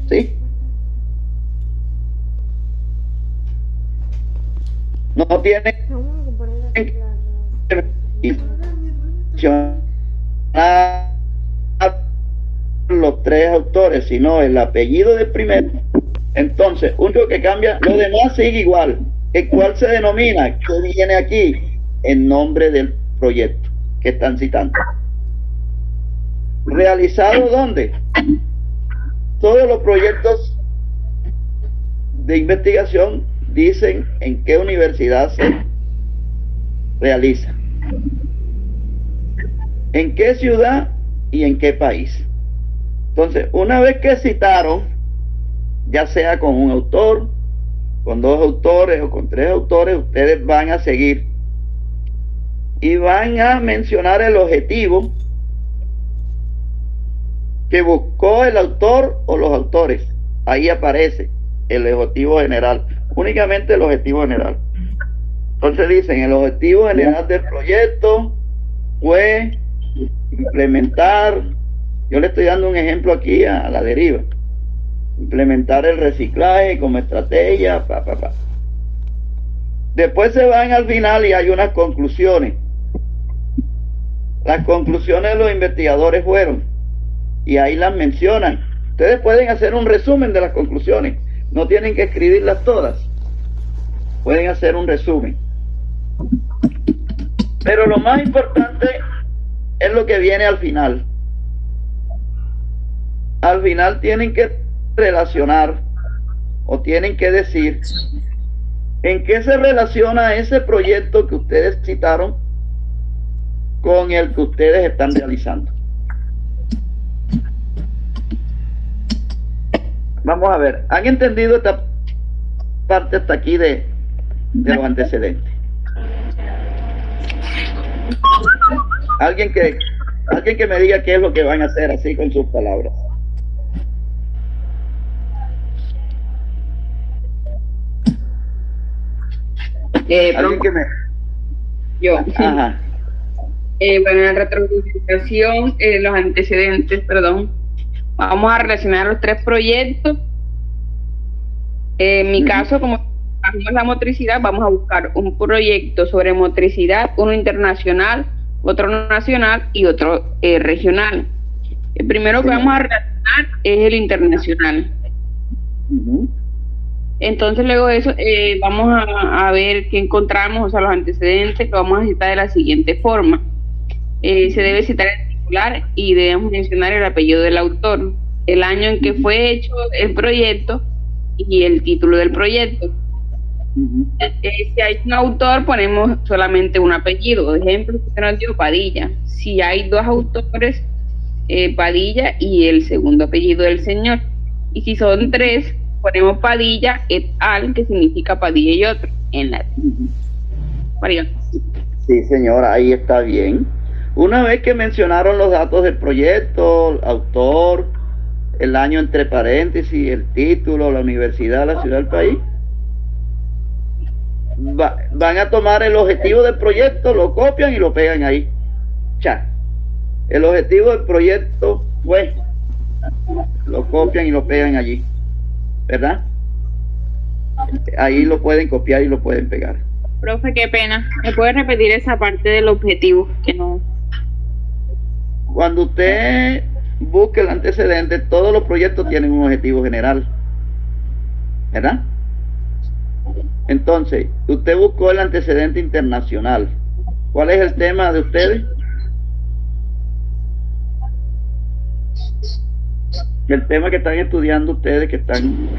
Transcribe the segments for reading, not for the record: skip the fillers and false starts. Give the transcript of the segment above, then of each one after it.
¿sí? No tienen que mencionar los tres autores, sino el apellido del primero. Entonces, único que cambia, lo demás sigue igual. ¿El cual se denomina? ¿Qué viene aquí? El nombre del proyecto que están citando. ¿Realizado dónde? Todos los proyectos de investigación dicen en qué universidad se realiza, en qué ciudad y en qué país. Entonces, una vez que citaron, ya sea con un autor, con dos autores o con tres autores, ustedes van a seguir y van a mencionar el objetivo que buscó el autor o los autores. Ahí aparece el objetivo general, únicamente el objetivo general. Entonces dicen, el objetivo general del proyecto fue implementar, yo le estoy dando un ejemplo aquí a la deriva, implementar el reciclaje como estrategia, Después se van al final y hay unas conclusiones. Las conclusiones de los investigadores fueron, y ahí las mencionan. Ustedes pueden hacer un resumen de las conclusiones, no tienen que escribirlas todas, pueden hacer un resumen. Pero lo más importante es lo que viene al final. Al final tienen que relacionar o tienen que decir en qué se relaciona ese proyecto que ustedes citaron con el que ustedes están realizando. Vamos a ver, ¿han entendido esta parte hasta aquí de los antecedentes? Alguien que me diga qué es lo que van a hacer así con sus palabras. Alguien que me... Yo. Ajá. Bueno, en la retroalimentación, los antecedentes, perdón, vamos a relacionar los tres proyectos. En mi caso, como hacemos la motricidad, vamos a buscar un proyecto sobre motricidad, uno internacional, otro nacional y otro regional. El primero que vamos a relacionar es el internacional. Entonces luego de eso vamos a ver qué encontramos, o sea, los antecedentes lo vamos a citar de la siguiente forma. Se debe citar el titular y debemos mencionar el apellido del autor, el año en que fue hecho el proyecto y el título del proyecto. Si hay un autor, ponemos solamente un apellido. Por ejemplo, usted nos dio Padilla. Si hay dos autores, Padilla y el segundo apellido del señor. Y si son tres, ponemos Padilla et al, que significa Padilla y otro, en latín. Sí, señora, ahí está bien. Una vez que mencionaron los datos del proyecto, el autor, el año entre paréntesis, el título, la universidad, la ciudad, el país, van a tomar el objetivo del proyecto, lo copian y lo pegan ahí. Ya. El objetivo del proyecto fue, lo copian y lo pegan allí, ¿verdad? Ahí lo pueden copiar y lo pueden pegar. Profe, qué pena. ¿Me puede repetir esa parte del objetivo? Que no. Cuando usted busque el antecedente, todos los proyectos tienen un objetivo general, ¿verdad? Entonces, usted buscó el antecedente internacional. ¿Cuál es el tema de ustedes? El tema que están estudiando ustedes, que están...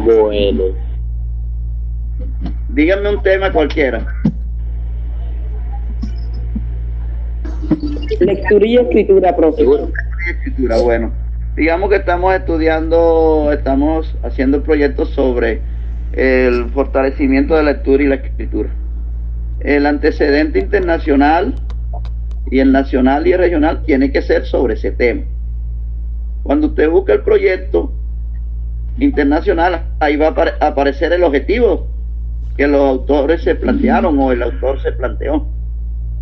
Bueno. Díganme un tema cualquiera. Lectura y escritura, profe. Escritura, bueno. Digamos que estamos haciendo proyectos sobre el fortalecimiento de la lectura y la escritura. El antecedente internacional y el nacional y el regional tiene que ser sobre ese tema. Cuando usted busca el proyecto internacional, ahí va a aparecer el objetivo que los autores se plantearon o el autor se planteó.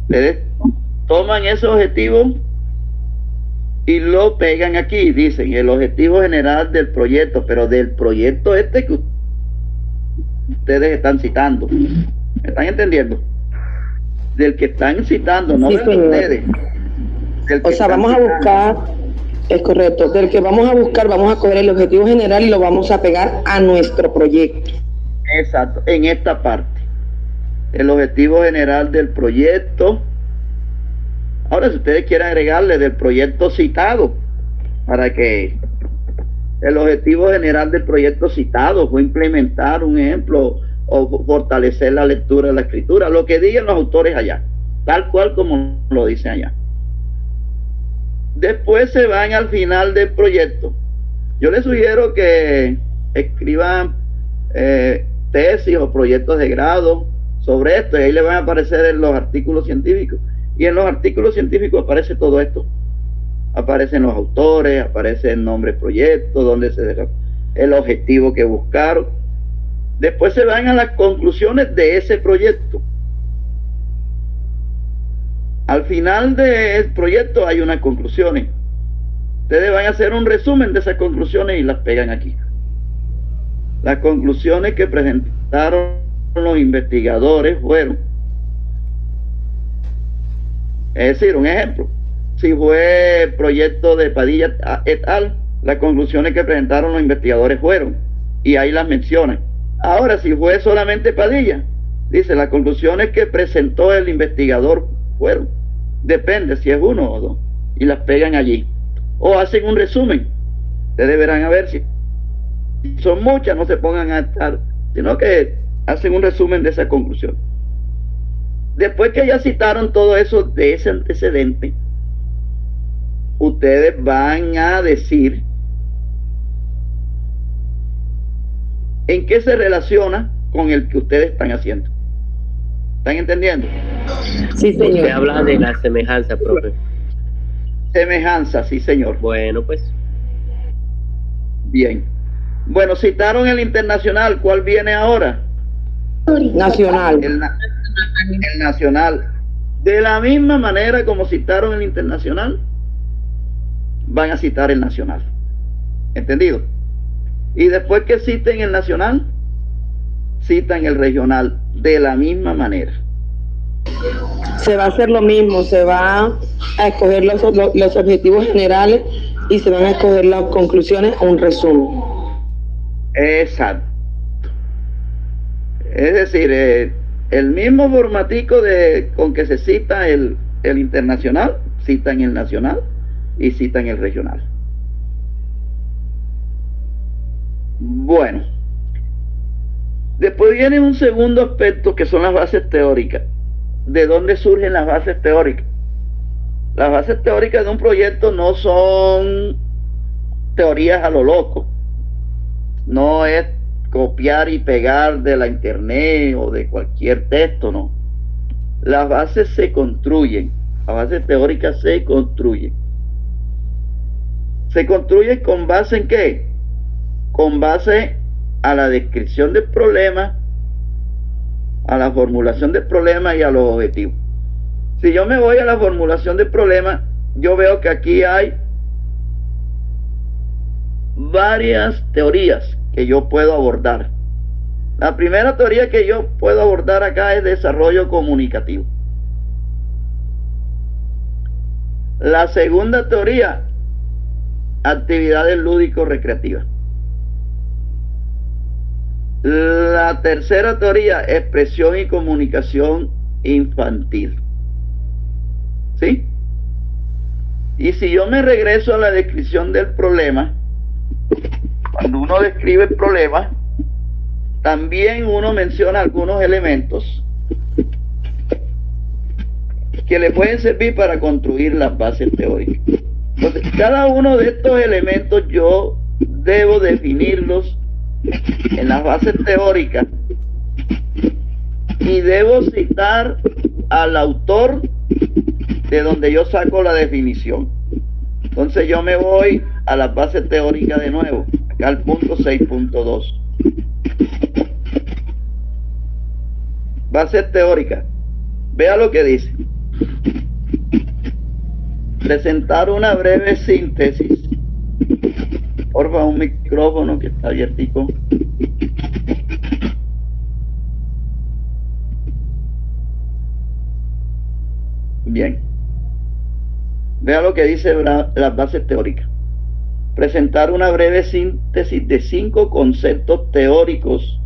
Ustedes toman ese objetivo y lo pegan aquí. Dicen el objetivo general del proyecto, pero del proyecto este que ustedes están citando. ¿Me están entendiendo? Del que están citando, no Sí, del de señor. ustedes. Del que O sea, están vamos a citando. buscar, es correcto, del que vamos a buscar, vamos a coger el objetivo general y lo vamos a pegar a nuestro proyecto. Exacto, en esta parte. El objetivo general del proyecto. Ahora, si ustedes quieren agregarle del proyecto citado, para que el objetivo general del proyecto citado fue implementar un ejemplo o fortalecer la lectura de la escritura, lo que digan los autores allá, tal cual como lo dicen allá. Después se van al final del proyecto. Yo les sugiero que escriban tesis o proyectos de grado sobre esto, y ahí le van a aparecer en los artículos científicos. Y en los artículos científicos aparece todo esto. Aparecen los autores, aparece el nombre del proyecto, donde el objetivo que buscaron. Después se van a las conclusiones de ese proyecto. Al final del proyecto hay unas conclusiones. Ustedes van a hacer un resumen de esas conclusiones y las pegan aquí. Las conclusiones que presentaron los investigadores fueron, es decir, un ejemplo, si fue el proyecto de Padilla et al, las conclusiones que presentaron los investigadores fueron, y ahí las mencionan. Ahora, si fue solamente Padilla, dice, las conclusiones que presentó el investigador fueron, depende si es uno o dos, y las pegan allí. O hacen un resumen. Ustedes verán a ver si son muchas, no se pongan a estar, sino que hacen un resumen de esa conclusión. Después que ya citaron todo eso de ese antecedente, ustedes van a decir en qué se relaciona con el que ustedes están haciendo. ¿Están entendiendo? Sí, Usted señor. habla de la semejanza, profe. Semejanza, sí, señor. Bueno, pues. Bien. Bueno, citaron el internacional. ¿Cuál viene ahora? Nacional. El nacional. De la misma manera como citaron el internacional, van a citar el nacional. ¿Entendido? Y después que citen el nacional, citan el regional de la misma manera. Se va a hacer lo mismo, se va a escoger los objetivos generales y se van a escoger las conclusiones o un resumen. Exacto. Es decir, el mismo formatico con que se cita el internacional, citan el nacional y citan el regional. Bueno, después viene un segundo aspecto que son las bases teóricas. ¿De dónde surgen las bases teóricas? Las bases teóricas de un proyecto no son teorías a lo loco. No es copiar y pegar de la internet o de cualquier texto, no. Las bases se construyen. Las bases teóricas se construyen. ¿Se construyen con base en qué? Con base a la descripción del problema, a la formulación del problema y a los objetivos. Si yo me voy a la formulación del problema, yo veo que aquí hay varias teorías que yo puedo abordar. La primera teoría que yo puedo abordar acá es desarrollo comunicativo. La segunda teoría, actividades lúdico-recreativas. La tercera teoría, expresión y comunicación infantil. ¿Sí? Y si yo me regreso a la descripción del problema, cuando uno describe el problema, también uno menciona algunos elementos que le pueden servir para construir las bases teóricas. Entonces, cada uno de estos elementos yo debo definirlos en las bases teóricas y debo citar al autor de donde yo saco la definición. Entonces yo me voy a las bases teóricas de nuevo, acá al punto 6.2. Bases teóricas. Vea lo que dice. presentar una breve síntesis. Porfa, un micrófono que está abiertico. Bien. Vea lo que dice las bases teóricas. Presentar una breve síntesis de 5 conceptos teóricos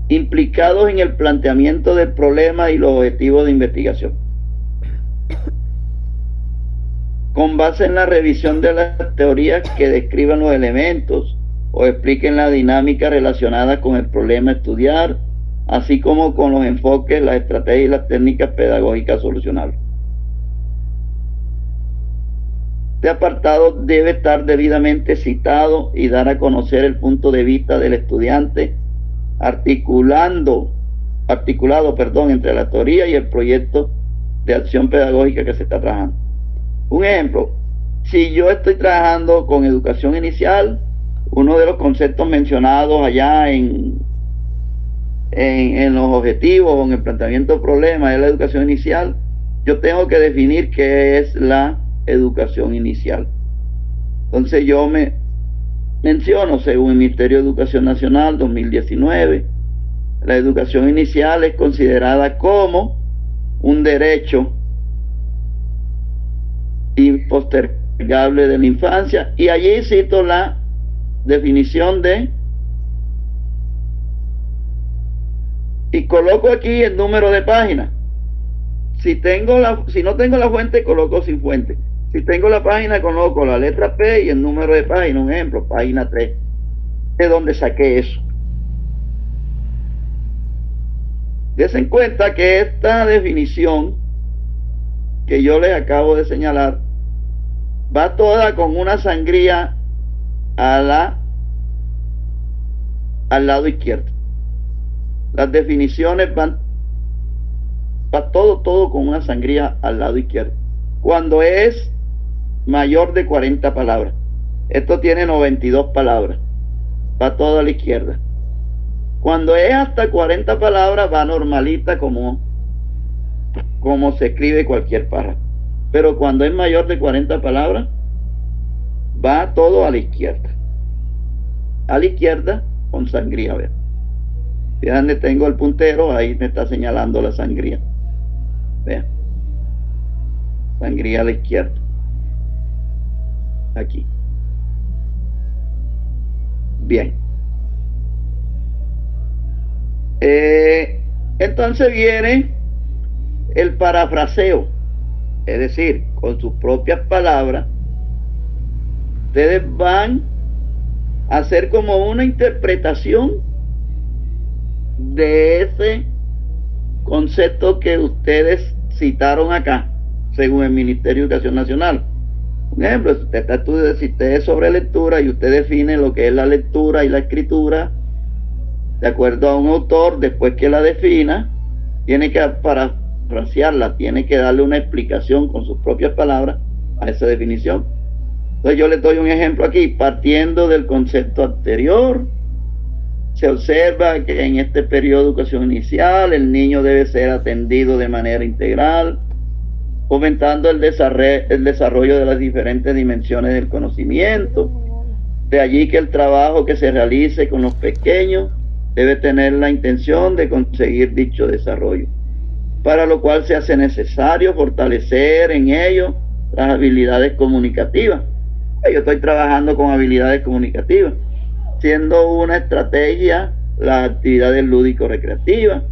implicados en el planteamiento del problema y los objetivos de investigación, con base en la revisión de las teorías que describan los elementos o expliquen la dinámica relacionada con el problema a estudiar, así como con los enfoques, las estrategias y las técnicas pedagógicas a solucionar. Este apartado debe estar debidamente citado y dar a conocer el punto de vista del estudiante, articulado entre la teoría y el proyecto de acción pedagógica que se está trabajando. Un ejemplo, si yo estoy trabajando con educación inicial, uno de los conceptos mencionados allá en los objetivos o en el planteamiento del problema es la educación inicial, yo tengo que definir qué es la educación inicial. Entonces yo me menciono, según el Ministerio de Educación Nacional 2019, la educación inicial es considerada como un derecho impostergable de la infancia, y allí cito la definición y coloco aquí el número de página. Si no tengo la fuente, coloco sin fuente. Si tengo la página, coloco la letra P y el número de página. Un ejemplo, página 3, de donde saqué eso. Desen cuenta que esta definición que yo les acabo de señalar va toda con una sangría al lado izquierdo. Las definiciones va todo con una sangría al lado izquierdo. Cuando es mayor de 40 palabras, esto tiene 92 palabras, va todo a la izquierda. Cuando es hasta 40 palabras, va normalita como se escribe cualquier párrafo. Pero cuando es mayor de 40 palabras, va todo a la izquierda. A la izquierda con sangría verde. Vean donde tengo el puntero, ahí me está señalando la sangría. Vean. Sangría a la izquierda. Aquí. Bien. Entonces viene el parafraseo. Es decir, con sus propias palabras, ustedes van a hacer como una interpretación de ese concepto que ustedes citaron acá, según el Ministerio de Educación Nacional. Un ejemplo, si usted es sobre lectura y usted define lo que es la lectura y la escritura, de acuerdo a un autor, después que la defina, tiene que parafrasearla, tiene que darle una explicación con sus propias palabras a esa definición. Entonces yo les doy un ejemplo aquí, partiendo del concepto anterior. Se observa que en este periodo de educación inicial el niño debe ser atendido de manera integral, fomentando el desarrollo de las diferentes dimensiones del conocimiento. De allí que el trabajo que se realice con los pequeños debe tener la intención de conseguir dicho desarrollo, para lo cual se hace necesario fortalecer en ellos las habilidades comunicativas. Yo estoy trabajando con habilidades comunicativas, siendo una estrategia las actividades lúdico-recreativas,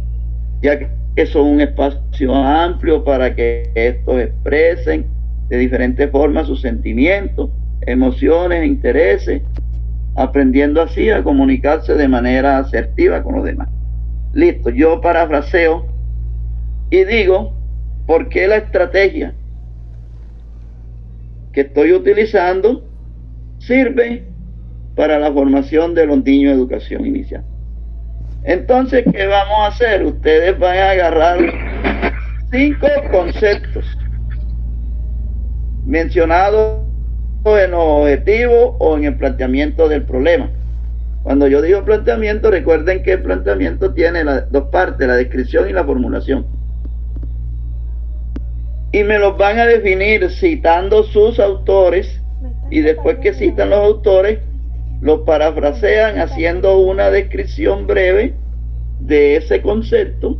ya que son un espacio amplio para que estos expresen de diferentes formas sus sentimientos, emociones e intereses, aprendiendo así a comunicarse de manera asertiva con los demás. Listo, yo parafraseo y digo por qué la estrategia que estoy utilizando sirve para la formación de los niños de educación inicial. Entonces, ¿qué vamos a hacer? Ustedes van a agarrar 5 conceptos mencionados en los objetivos o en el planteamiento del problema. Cuando yo digo planteamiento, recuerden que el planteamiento tiene dos partes, la descripción y la formulación. y me los van a definir citando sus autores, y después que citan los autores, los parafrasean haciendo una descripción breve de ese concepto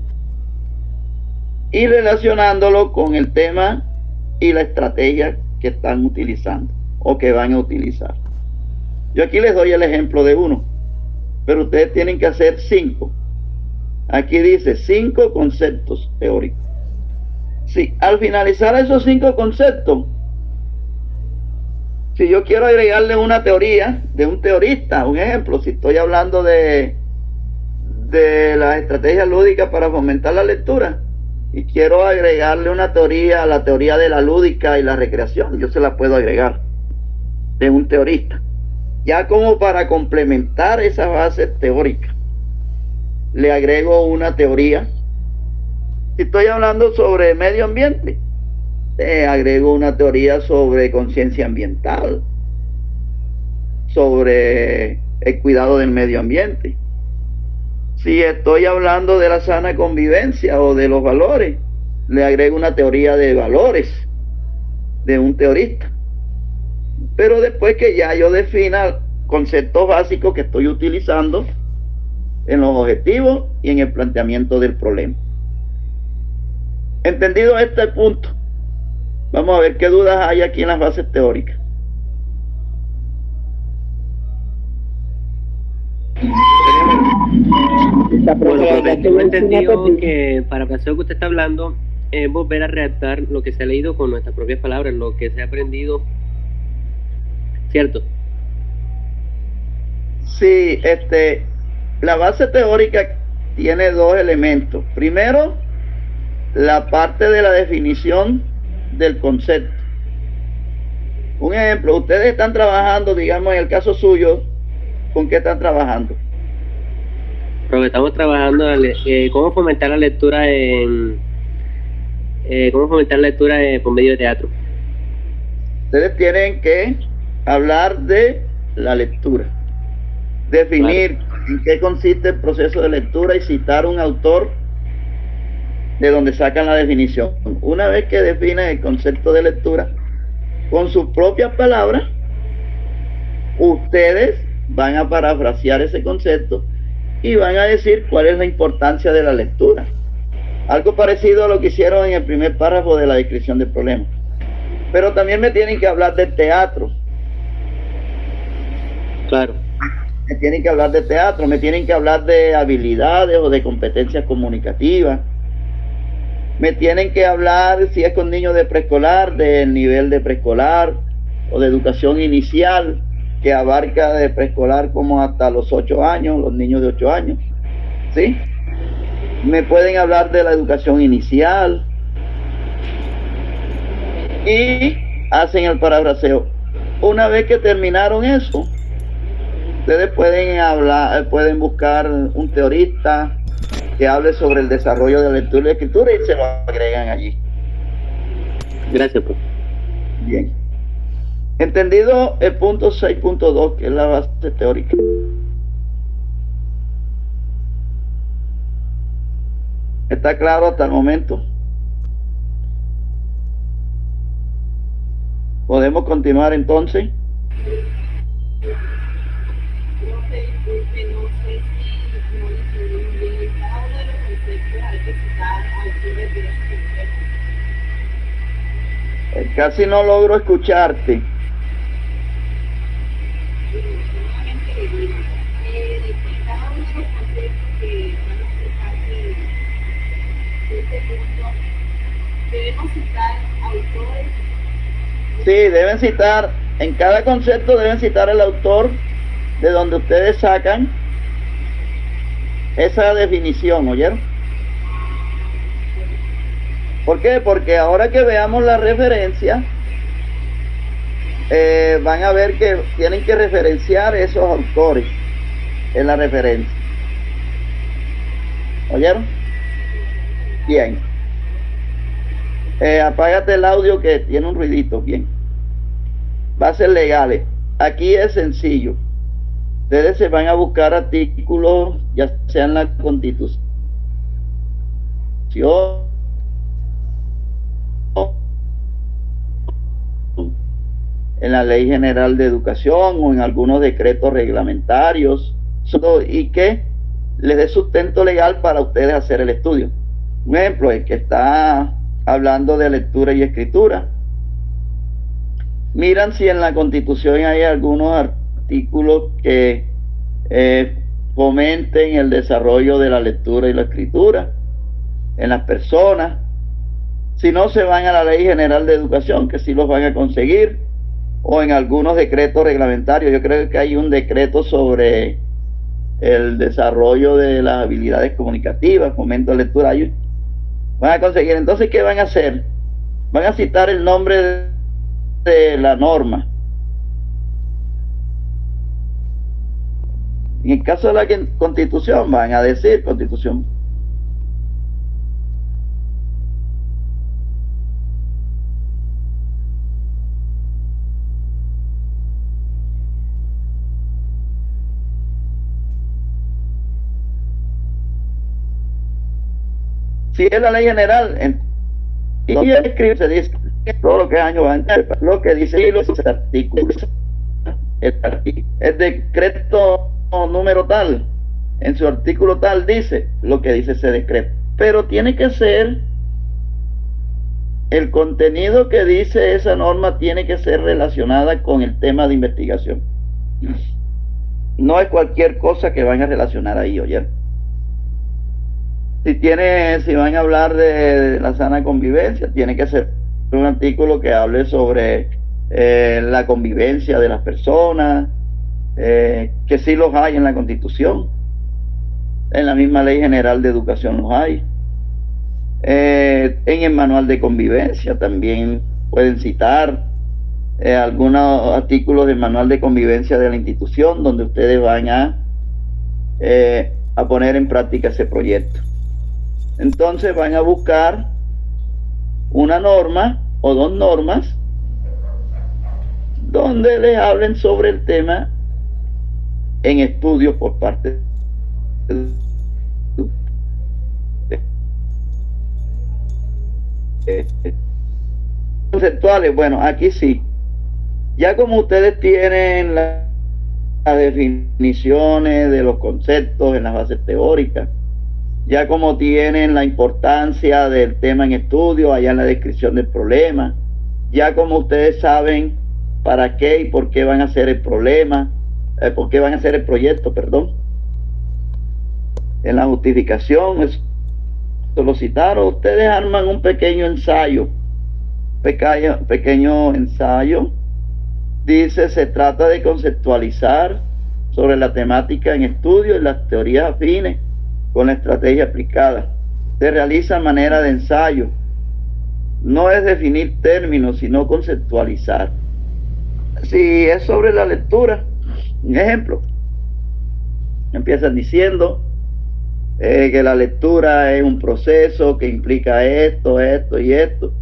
y relacionándolo con el tema y la estrategia que están utilizando o que van a utilizar. Yo aquí les doy el ejemplo de uno, pero ustedes tienen que hacer 5. Aquí dice 5 conceptos teóricos. Si al finalizar esos 5 conceptos, si yo quiero agregarle una teoría de un teorista, un ejemplo, si estoy hablando de las estrategias lúdicas para fomentar la lectura y quiero agregarle una teoría a la teoría de la lúdica y la recreación, yo se la puedo agregar de un teorista, ya como para complementar esa base teórica. Le agrego una teoría. Si estoy hablando sobre medio ambiente, agrego una teoría sobre conciencia ambiental, sobre el cuidado del medio ambiente. Si estoy hablando de la sana convivencia o de los valores, le agrego una teoría de valores de un teorista. Pero después que ya yo defina conceptos básicos que estoy utilizando en los objetivos y en el planteamiento del problema. Entendido este punto, vamos a ver qué dudas hay aquí en las bases teóricas. Bueno, profe, tengo entendido que para el que usted está hablando es volver a redactar lo que se ha leído con nuestras propias palabras, lo que se ha aprendido, ¿cierto? Sí, la base teórica tiene 2 elementos. Primero, la parte de la definición del concepto. Un ejemplo, ustedes están trabajando, digamos en el caso suyo, ¿con qué están trabajando? Profe, estamos trabajando cómo fomentar la lectura por medio de teatro. Ustedes tienen que hablar de la lectura, definir en qué consiste el proceso de lectura y citar un autor de donde sacan la definición. Una vez que definen el concepto de lectura con sus propias palabras, ustedes van a parafrasear ese concepto y van a decir cuál es la importancia de la lectura. Algo parecido a lo que hicieron en el primer párrafo de la descripción del problema. Pero también me tienen que hablar del teatro. Claro. Me tienen que hablar de teatro, me tienen que hablar de habilidades o de competencias comunicativas. Me tienen que hablar, si es con niños de preescolar, del nivel de preescolar o de educación inicial, que abarca de preescolar como hasta los 8 años, los niños de 8 años, ¿sí? Me pueden hablar de la educación inicial y hacen el parafraseo. Una vez que terminaron eso, ustedes pueden buscar un teorista que hable sobre el desarrollo de la lectura y la escritura y se lo agregan allí. Gracias, profe. Bien. Entendido el punto 6.2, que es la base teórica. ¿Está claro hasta el momento? ¿Podemos continuar entonces? Casi no logro escucharte. Debemos citar autores. Sí, deben citar, en cada concepto deben citar el autor de donde ustedes sacan esa definición, ¿oyeron? ¿Por qué? Porque ahora que veamos la referencia, van a ver que tienen que referenciar esos autores en la referencia. ¿Oyeron? Bien. Apágate el audio que tiene un ruidito. Bien. Bases legales. Aquí es sencillo. Ustedes se van a buscar artículos, ya sea en la Constitución en la Ley General de Educación o en algunos decretos reglamentarios, y que les dé sustento legal para ustedes hacer el estudio. Un ejemplo, el que está hablando de lectura y escritura, miran si en la Constitución hay algunos artículos que fomenten el desarrollo de la lectura y la escritura en las personas. Si no, se van a la Ley General de Educación, que sí los van a conseguir, o en algunos decretos reglamentarios. Yo creo que hay un decreto sobre el desarrollo de las habilidades comunicativas, fomento de lectura, van a conseguir. Entonces, ¿qué van a hacer? Van a citar el nombre de la norma. En el caso de la Constitución, van a decir Constitución. Si es la ley general, y escribe, se dice todo lo que es año va a entrar, lo que dice los artículos. El decreto número tal, en su artículo tal, dice lo que dice ese decreto. Pero tiene que ser, el contenido que dice esa norma tiene que ser relacionada con el tema de investigación. No es cualquier cosa que van a relacionar ahí, oye. Si van a hablar de la sana convivencia, tiene que ser un artículo que hable sobre la convivencia de las personas, que sí los hay en la Constitución, en la misma Ley General de Educación los hay, en el Manual de Convivencia también pueden citar algunos artículos del Manual de Convivencia de la institución, donde ustedes van a poner en práctica ese proyecto. Entonces van a buscar una norma o dos normas donde les hablen sobre el tema en estudio por parte conceptuales. Bueno, aquí sí, ya como ustedes tienen las definiciones de los conceptos en las bases teóricas, ya como tienen la importancia del tema en estudio allá en la descripción del problema, ya como ustedes saben para qué y por qué van a hacer el problema, por qué van a hacer el proyecto, perdón, en la justificación, eso lo citaron. Ustedes arman un pequeño ensayo, pequeño ensayo, dice, se trata de conceptualizar sobre la temática en estudio y las teorías afines con la estrategia aplicada. Se realiza a manera de ensayo. No es definir términos, sino conceptualizar. Si es sobre la lectura, un ejemplo, empiezan diciendo que la lectura es un proceso que implica esto, esto y esto,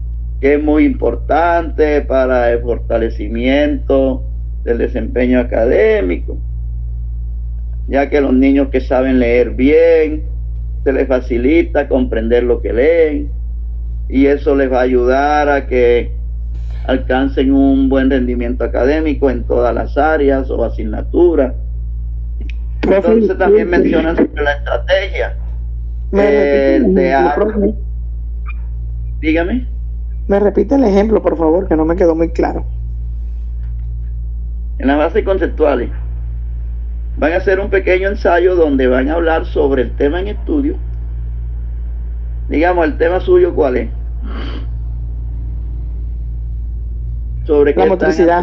que es muy importante para el fortalecimiento del desempeño académico, ya que los niños que saben leer bien, se les facilita comprender lo que leen, y eso les va a ayudar a que alcancen un buen rendimiento académico en todas las áreas o asignaturas. Entonces también mencionan sobre la estrategia. Dígame. ¿Me repite el ejemplo, por favor, que no me quedó muy claro? En las bases conceptuales van a hacer un pequeño ensayo donde van a hablar sobre el tema en estudio. Digamos, el tema suyo, ¿cuál es? Sobre la motricidad.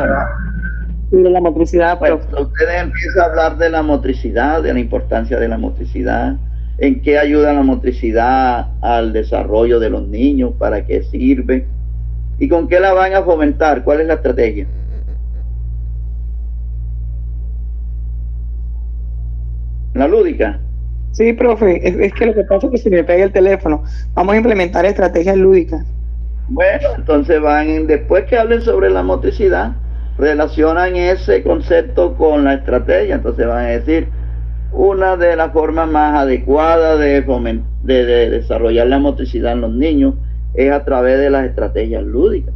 Sobre la motricidad, pues, ustedes empiezan a hablar de la motricidad, de la importancia de la motricidad, en qué ayuda la motricidad al desarrollo de los niños, para qué sirve y con qué la van a fomentar, cuál es la estrategia. ¿La lúdica? Sí, profe, es que lo que pasa es que se me pega el teléfono. Vamos a implementar estrategias lúdicas. Bueno, entonces después que hablen sobre la motricidad, relacionan ese concepto con la estrategia. Entonces van a decir, una de las formas más adecuadas de desarrollar la motricidad en los niños es a través de las estrategias lúdicas.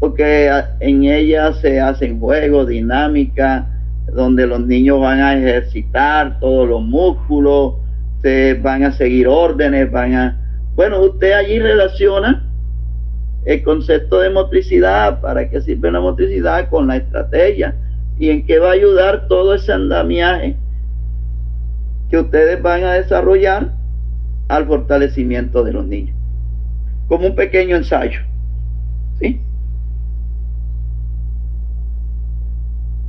porque en ella se hacen juegos, dinámicas, donde los niños van a ejercitar todos los músculos, se van a seguir órdenes, bueno, usted allí relaciona el concepto de motricidad, para qué sirve la motricidad, con la estrategia, y en qué va a ayudar todo ese andamiaje que ustedes van a desarrollar al fortalecimiento de los niños, como un pequeño ensayo, ¿sí?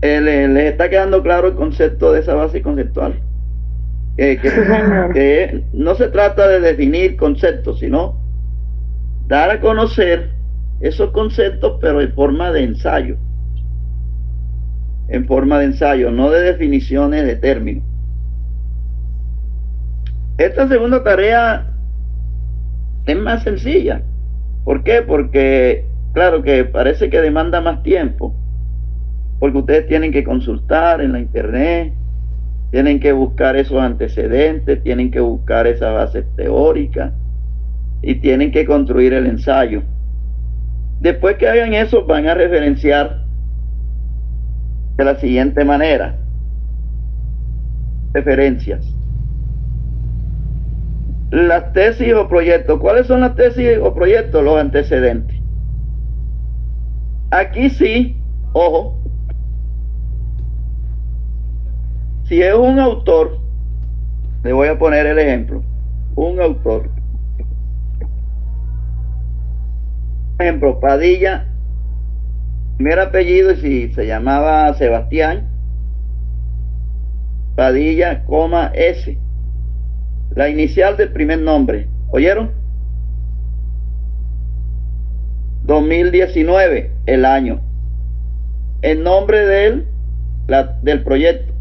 ¿Les está quedando claro el concepto de esa base conceptual? Que no se trata de definir conceptos, sino dar a conocer esos conceptos, pero en forma de ensayo. En forma de ensayo, no de definiciones de términos. Esta segunda tarea es más sencilla. ¿Por qué? Porque, claro que parece que demanda más tiempo, porque ustedes tienen que consultar en la internet, tienen que buscar esos antecedentes, tienen que buscar esa base teórica y tienen que construir el ensayo. Después que hagan eso, van a referenciar de la siguiente manera. Referencias. Las tesis o proyectos. ¿Cuáles son las tesis o proyectos? Los antecedentes. Aquí sí, ojo, si es un autor, le voy a poner el ejemplo, un autor, ejemplo, Padilla, primer apellido, y si se llamaba Sebastián, Padilla, S, la inicial del primer nombre, ¿oyeron? 2019, el año, el nombre de él, del proyecto,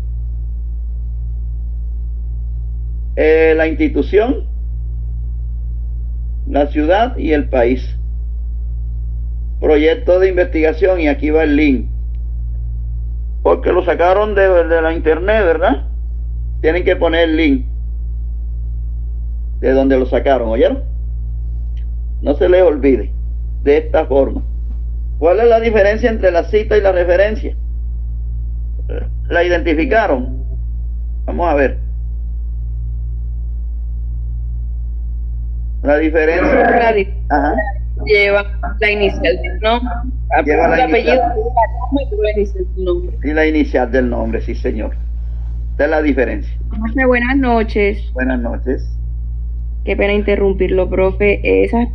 la institución, la ciudad y el país. Proyecto de investigación, y aquí va el link, porque lo sacaron de la internet, ¿verdad? Tienen que poner el link de donde lo sacaron, ¿oyeron? No se les olvide, de esta forma. ¿Cuál es la diferencia entre la cita y la referencia? ¿La identificaron? Vamos a ver. La diferencia. Ajá. Lleva la inicial del nombre, Lleva la apellido, inicial. Y la inicial del nombre, sí, señor. Esta es la diferencia. Profe, buenas noches. Buenas noches. Qué pena interrumpirlo, profe. ¿Esas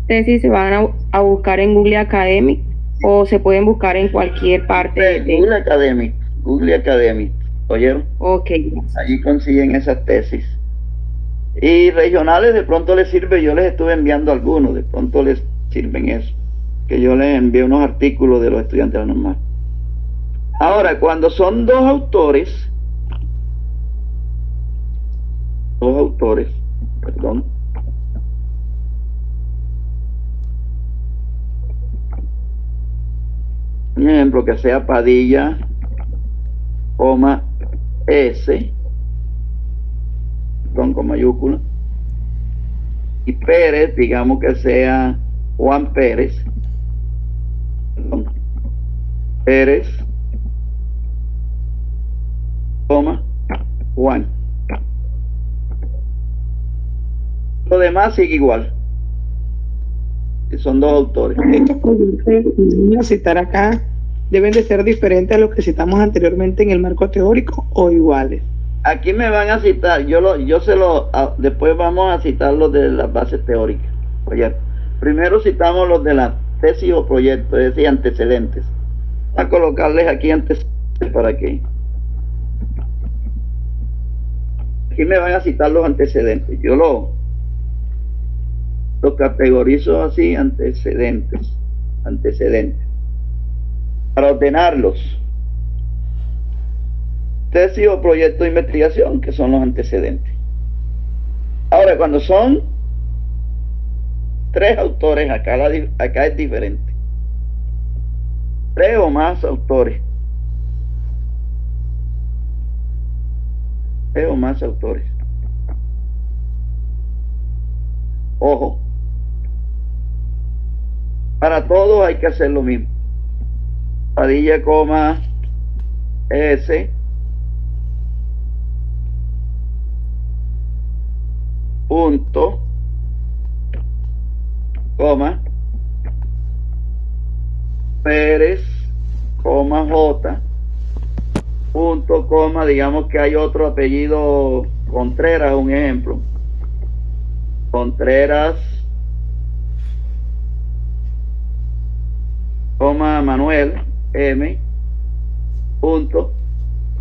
tesis se van a buscar en Google Academic o se pueden buscar en cualquier parte de Google Academic, ¿oyeron? Ok. Allí consiguen esas tesis. Y regionales de pronto les sirve, yo les estuve enviando algunos, de pronto les sirven eso, que yo les envié unos artículos de los estudiantes de la normal. Ahora, cuando son dos autores, perdón, un ejemplo que sea Padilla, S, con mayúscula, y Pérez, digamos que sea Juan Pérez, Pérez, Juan. Lo demás sigue igual, que son dos autores. Estos proyectos que vamos a citar acá deben de ser diferentes a los que citamos anteriormente en el marco teórico o iguales. Aquí me van a citar, después vamos a citar los de las bases teóricas. Oye, primero citamos los de la tesis o proyecto, es decir, antecedentes. Voy a colocarles aquí antecedentes para que. Aquí me van a citar los antecedentes. Yo lo categorizo así, antecedentes. Para ordenarlos. Tesis o proyecto de investigación, que son los antecedentes. Ahora, cuando son tres autores, acá es diferente. Tres o más autores. Ojo. Para todos hay que hacer lo mismo. Padilla, coma, S, punto, coma, Pérez, coma, J, punto, coma, digamos que hay otro apellido, Contreras, un ejemplo. Contreras, coma, Manuel, M, punto,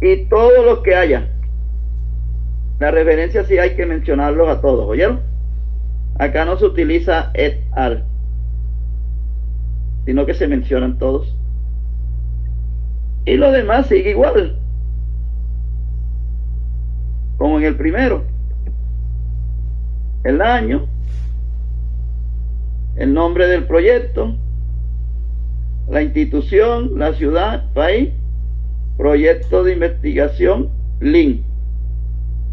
y todos los que haya. La referencia sí hay que mencionarlos a todos, ¿oyeron? Acá no se utiliza et al, sino que se mencionan todos. Y lo demás sigue igual, como en el primero. El año, el nombre del proyecto, la institución, la ciudad, país, proyecto de investigación, link.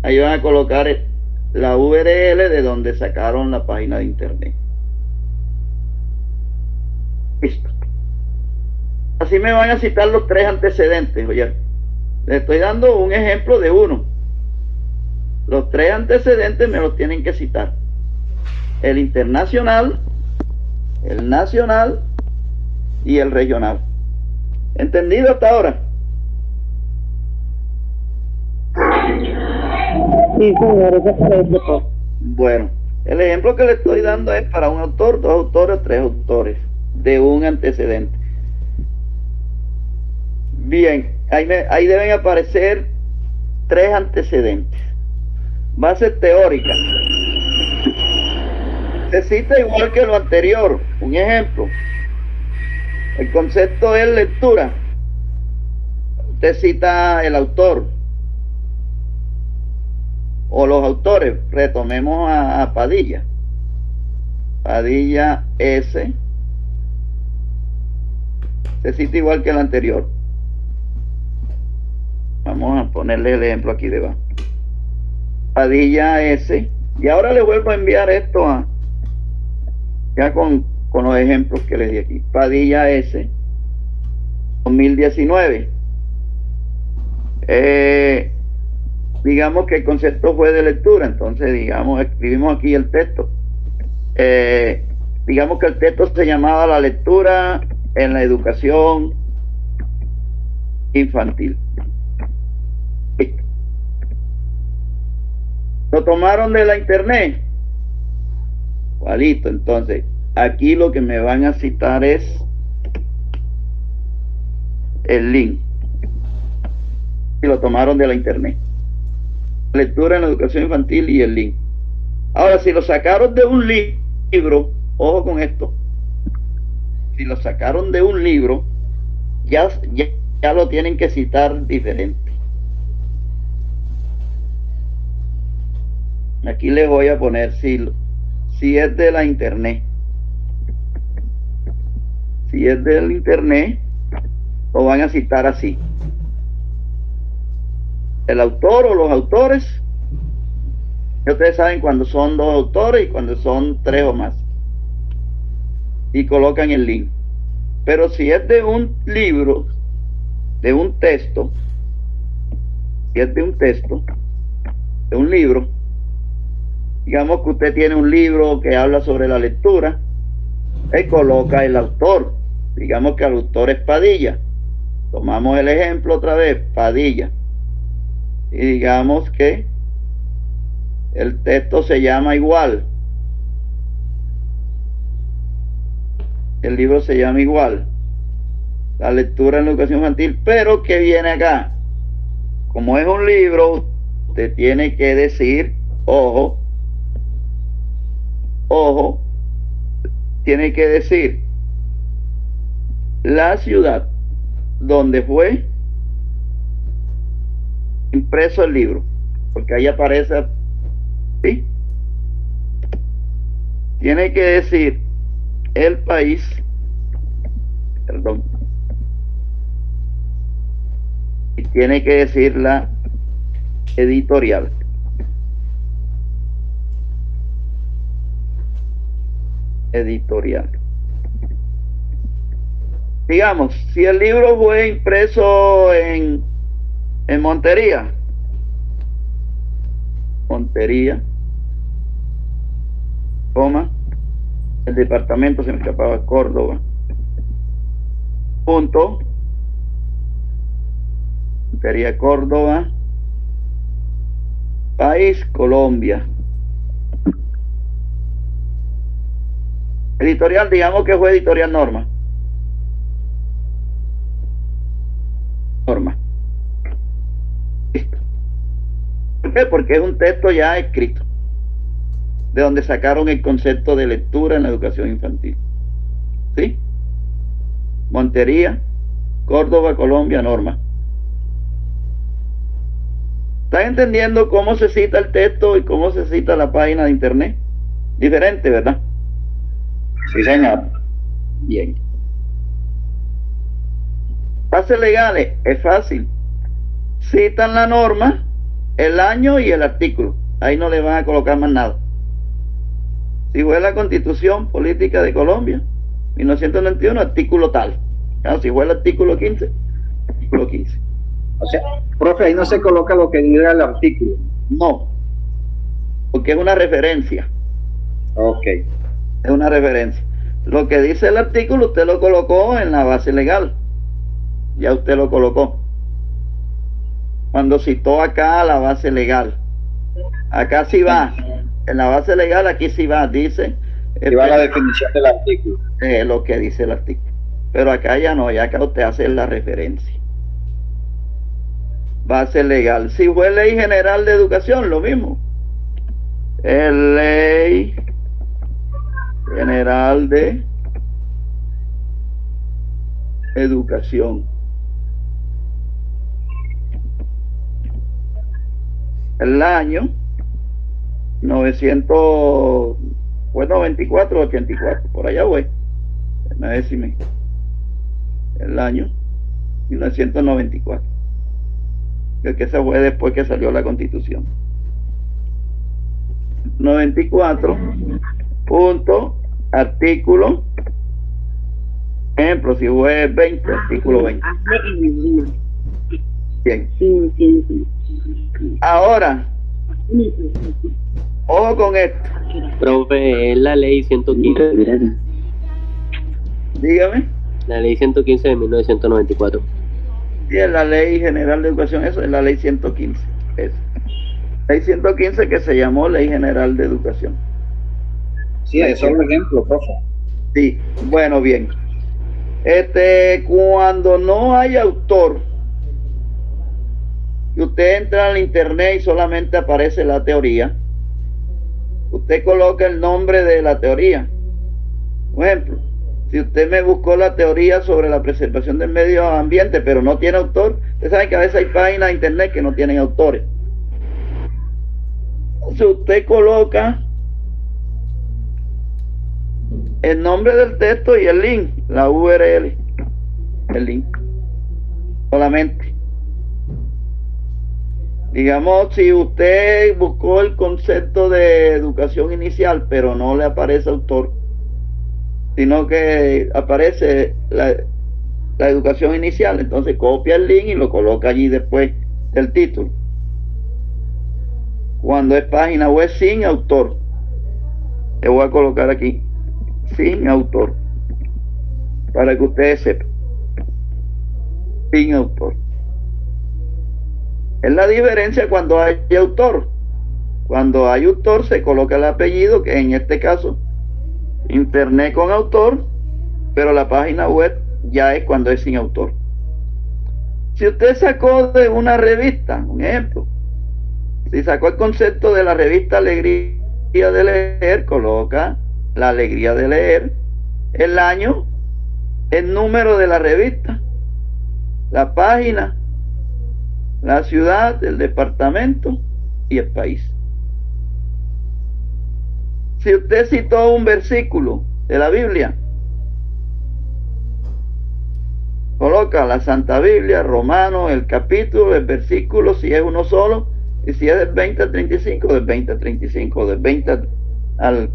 Ahí van a colocar la URL de donde sacaron la página de internet. Listo. Así me van a citar los 3 antecedentes. Oye, les estoy dando un ejemplo de uno. Los 3 antecedentes me los tienen que citar: el internacional, el nacional y el regional. ¿Entendido hasta ahora? Sí, señor, eso parece todo. Bueno, el ejemplo que le estoy dando es para un autor, 2 autores, 3 autores de un antecedente. Bien, ahí deben aparecer 3 antecedentes. Base teórica. Se cita igual que lo anterior. Un ejemplo. El concepto es lectura. Usted cita el autor o los autores. Retomemos a Padilla. Padilla S. Se cita igual que el anterior. Vamos a ponerle el ejemplo aquí debajo. Padilla S. Y ahora le vuelvo a enviar esto ya con los ejemplos que les di aquí. Padilla S. 2019. Digamos que el concepto fue de lectura. Entonces, digamos, escribimos aquí el texto. Digamos que el texto se llamaba La lectura en la educación infantil. Listo. Lo tomaron de la internet. Igualito. Entonces, aquí lo que me van a citar es el link. Y lo tomaron de la internet. Lectura en la educación infantil y el link. Ahora, si lo sacaron de un libro, ojo con esto. Si lo sacaron de un libro, ya lo tienen que citar diferente. Aquí les voy a poner si es de la internet. Si es del internet, lo van a citar así: el autor o los autores. Y ustedes saben cuando son 2 autores y cuando son 3 o más. Y colocan el link. Pero si es de un libro, de un texto, si es de un texto, de un libro, digamos que usted tiene un libro que habla sobre la lectura, y coloca el autor. Digamos que el autor es Padilla. Tomamos el ejemplo otra vez, Padilla. Y digamos que el texto se llama igual. El libro se llama igual. La lectura en la educación infantil. Pero ¿qué viene acá? Como es un libro, usted tiene que decir, ojo, tiene que decir la ciudad donde fue impreso el libro, porque ahí aparece, ¿sí? Tiene que decir el país, y tiene que decir la editorial. digamos, si el libro fue impreso en Montería, coma, el departamento, se me escapaba, Córdoba, punto, Montería, Córdoba, país, Colombia. Editorial, digamos que fue Editorial Norma. Listo. ¿Por qué? Porque es un texto ya escrito, de donde sacaron el concepto de lectura en la educación infantil. ¿Sí? Montería, Córdoba, Colombia, Norma. ¿Están entendiendo cómo se cita el texto y cómo se cita la página de internet? Diferente, ¿verdad? Sí, señor. Bien. Bases legales, es fácil. Citan la norma, el año y el artículo. Ahí no le van a colocar más nada. Si fue la Constitución Política de Colombia, 1991, artículo tal. Claro, si fue el artículo 15, artículo 15. O sea, profe, ahí no se coloca lo que diga el artículo. No, porque es una referencia. Ok. Es una referencia. Lo que dice el artículo, usted lo colocó en la base legal. Ya usted lo colocó. Cuando citó acá la base legal. Acá sí va. En la base legal aquí sí va. Dice. Y va la definición del artículo. Lo que dice el artículo. Pero acá ya no. Ya acá usted hace la referencia. Base legal. Si fue Ley General de Educación, lo mismo. Ley General de Educación. El año 900, fue 94 o 84, por allá voy. Decime. El año 1994. Que esa fue después que salió la Constitución. 94 punto artículo, ejemplo, si fue 20, artículo 20. Bien. Ahora, ojo con esto. Profe, es la ley 115. Dígame. La ley 115 de 1994. Sí, es la Ley General de Educación, eso es la Ley 115. Eso. Ley 115 que se llamó Ley General de Educación. Sí, eso es un ejemplo, profe. Sí, bueno, bien. Cuando no hay autor, y usted entra al internet y solamente aparece la teoría, usted coloca el nombre de la teoría. Por ejemplo, si usted me buscó la teoría sobre la preservación del medio ambiente, pero no tiene autor, usted sabe que a veces hay páginas de internet que no tienen autores. Entonces usted coloca el nombre del texto y el link, la URL, el link, solamente. Digamos, si usted buscó el concepto de educación inicial, pero no le aparece autor, sino que aparece la educación inicial, entonces copia el link y lo coloca allí después del título. Cuando es página web sin autor, le voy a colocar aquí sin autor, para que ustedes sepan. Sin autor. Es la diferencia cuando hay autor. Cuando hay autor se coloca el apellido, que en este caso internet con autor, pero la página web ya es cuando es sin autor. Si usted sacó de una revista, un ejemplo, si sacó el concepto de la revista Alegría de Leer, coloca la Alegría de Leer, el año, el número de la revista, la página, la ciudad, el departamento y el país. Si usted citó un versículo de la Biblia, coloca la Santa Biblia, Romanos, el capítulo, el versículo, si es uno solo, y si es del 20 al 35, del 20 al 35, del 20 al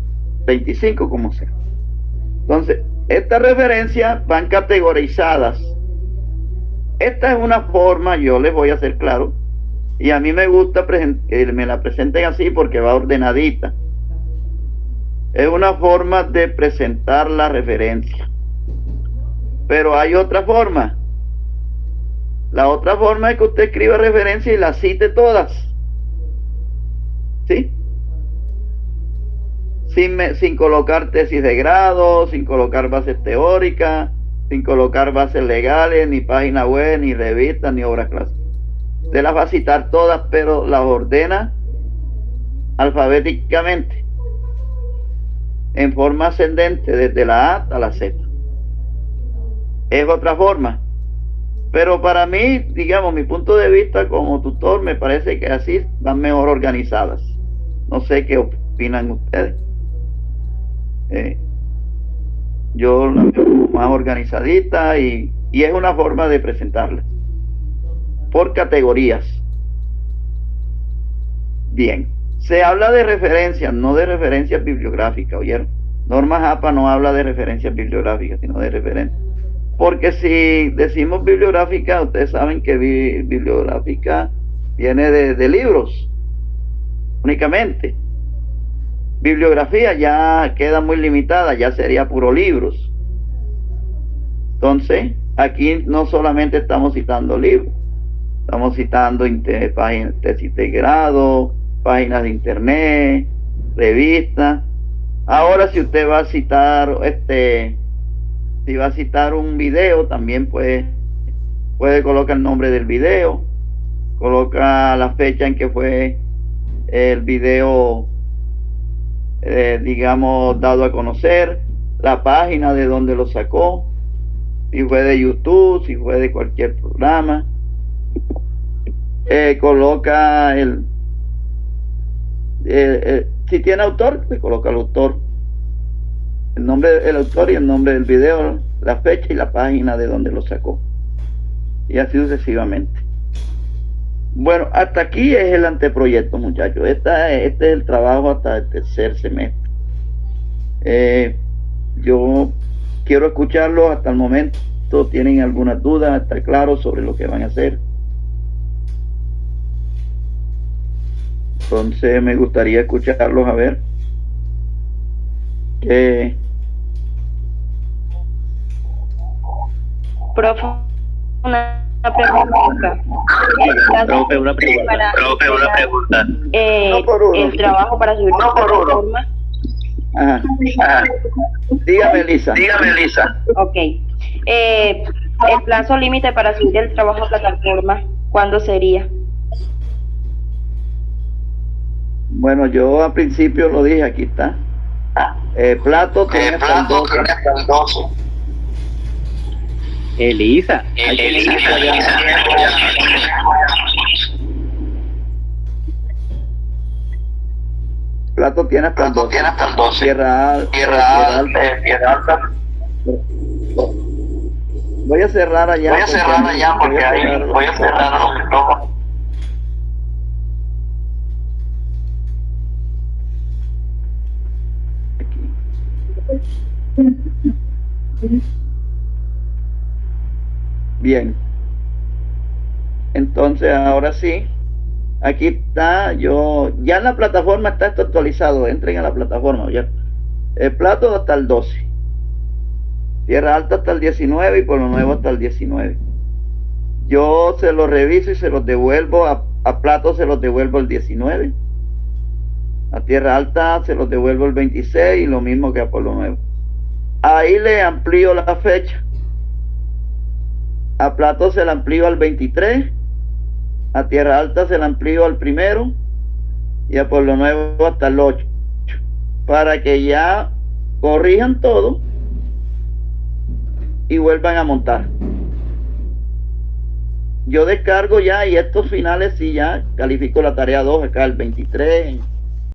25, como sea. Entonces, Estas referencias van categorizadas. Esta es una forma, yo les voy a hacer claro, y a mí me gusta que me la presenten así porque va ordenadita. Es una forma de presentar la referencia. Pero hay otra forma. La otra forma es que usted escriba referencia y las cite todas. ¿Sí? Sin colocar tesis de grado, sin colocar bases teóricas, sin colocar bases legales, ni página web, ni revistas, ni obras clásicas. Usted las va a citar todas, pero las ordena alfabéticamente, en forma ascendente, desde la A hasta la Z. Es otra forma. Pero para mí, digamos, mi punto de vista como tutor, me parece que así van mejor organizadas. No sé qué opinan ustedes. Yo la veo más organizadita y es una forma de presentarla por categorías. Bien, se habla de referencias, no de referencias bibliográficas, ¿oyeron? Norma Japa no habla de referencias bibliográficas, sino de referencias. Porque si decimos bibliográfica, ustedes saben que bibliográfica viene de libros, únicamente. Bibliografía ya queda muy limitada, ya sería puro libros. Entonces, aquí no solamente estamos citando libros, estamos citando páginas, tesis de grado, páginas de internet, revistas. Ahora, si usted va a citar si va a citar un video, también puede colocar el nombre del video, coloca la fecha en que fue el video, digamos, dado a conocer, la página de donde lo sacó, si fue de YouTube, si fue de cualquier programa. Coloca si tiene autor, pues coloca el autor, el nombre del autor y el nombre del video, la fecha y la página de donde lo sacó, y así sucesivamente. Bueno, hasta aquí es el anteproyecto, muchachos. Este es el trabajo hasta el tercer semestre. Yo quiero escucharlos hasta el momento. ¿Tienen alguna duda? ¿Está claro sobre lo que van a hacer? Entonces me gustaría escucharlos, a ver qué. Profe, una pregunta. Profe, una pregunta. No por uno. El trabajo para subir la plataforma. Ajá. Dígame, Elisa. Ok. El plazo límite para subir el trabajo a plataforma, ¿cuándo sería? Bueno, yo al principio lo dije, aquí está. Plato tiene hasta el 12. Elisa. Plato tiene hasta el 12. Tierra Alta. Voy a cerrar allá. Porque ahí voy a cerrar a los ojos. Bien, entonces ahora sí, aquí está, ya en la plataforma está esto actualizado. Entren a la plataforma, ya. El Plato hasta el 12, Tierra Alta hasta el 19 y Pueblo Nuevo hasta el 19. Yo se los reviso y se los devuelvo. A Plato se los devuelvo el 19, a Tierra Alta se los devuelvo el 26 y lo mismo que a Pueblo Nuevo. Ahí le amplío la fecha. A Plato se la amplío al 23, a Tierra Alta se la amplío al 1 y a Pueblo Nuevo hasta el 8, para que ya corrijan todo y vuelvan a montar. Yo descargo ya, y estos finales sí ya califico la tarea 2 acá, el 23